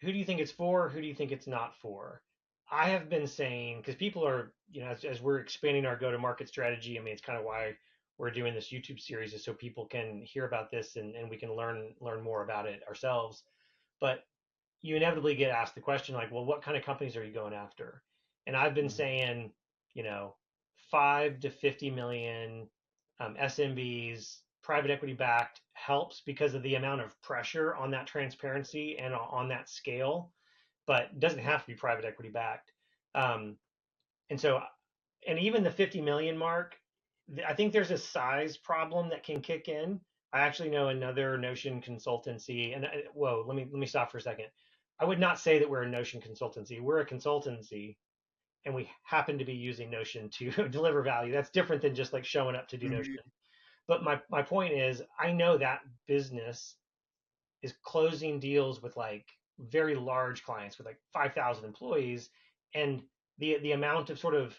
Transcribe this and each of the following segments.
who do you think it's for? Who do you think it's not for? I have been saying, because people are, as we're expanding our go-to-market strategy, I mean, it's kind of why we're doing this YouTube series is so people can hear about this and we can learn more about it ourselves. But you inevitably get asked the question like, well, what kind of companies are you going after? And I've been Mhm. saying, you know, 5 to 50 million SMBs, private equity backed helps because of the amount of pressure on that transparency and on that scale, but it doesn't have to be private equity backed. Um, and so, and even the 50 million mark, I think there's a size problem that can kick in. I actually know another Notion consultancy, and whoa, let me stop for a second. I would not say that we're a Notion consultancy. We're a consultancy, and we happen to be using Notion to deliver value. That's different than just like showing up to do Mhm. Notion. But my point is, I know that business is closing deals with like very large clients with like 5,000 employees, and the amount of sort of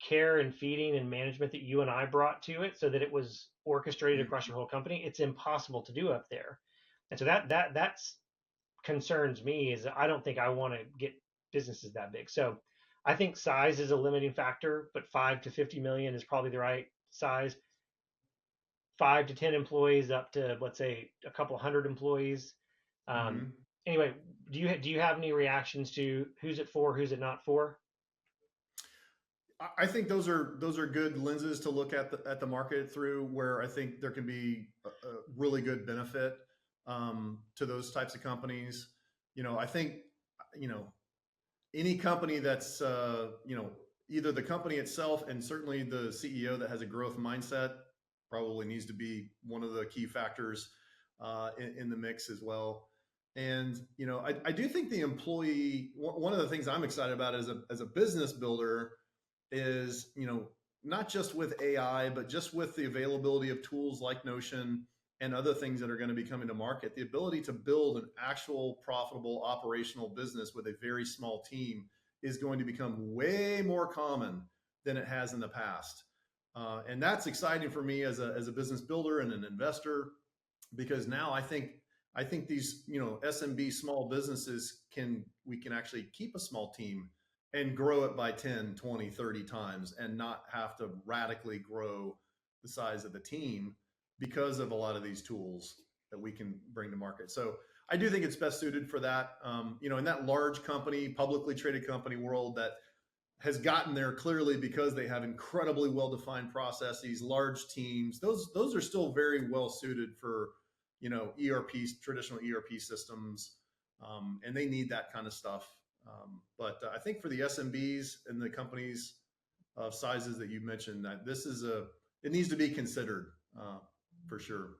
care and feeding and management that you and I brought to it so that it was orchestrated across Mhm. your whole company, it's impossible to do up there. And so that's concerns me is that I don't think I want to get businesses that big. So I think size is a limiting factor, but 5 to 50 million is probably the right size. 5 to 10 employees up to let's say a couple hundred employees. Um, Mhm. anyway, do you have any reactions to who's it for, who's it not for? I think those are good lenses to look at the market through, where I think there can be a really good benefit to those types of companies. I think you know any company that's either the company itself and certainly the CEO that has a growth mindset probably needs to be one of the key factors in the mix as well. And I do think the employee, one of the things I'm excited about as a business builder is, not just with AI, but just with the availability of tools like Notion and other things that are going to be coming to market, the ability to build an actual profitable operational business with a very small team is going to become way more common than it has in the past. And that's exciting for me as a business builder and an investor, because now I think these SMB small businesses we can actually keep a small team and grow it by 10, 20, 30 times and not have to radically grow the size of the team because of a lot of these tools that we can bring to market. So I do think it's best suited for that. In that large company, publicly traded company world that has gotten there clearly because they have incredibly well-defined processes, large teams. Those are still very well suited for ERPs, traditional ERP systems, and they need that kind of stuff. But I think for the SMBs and the companies of sizes that you mentioned, that it needs to be considered for sure.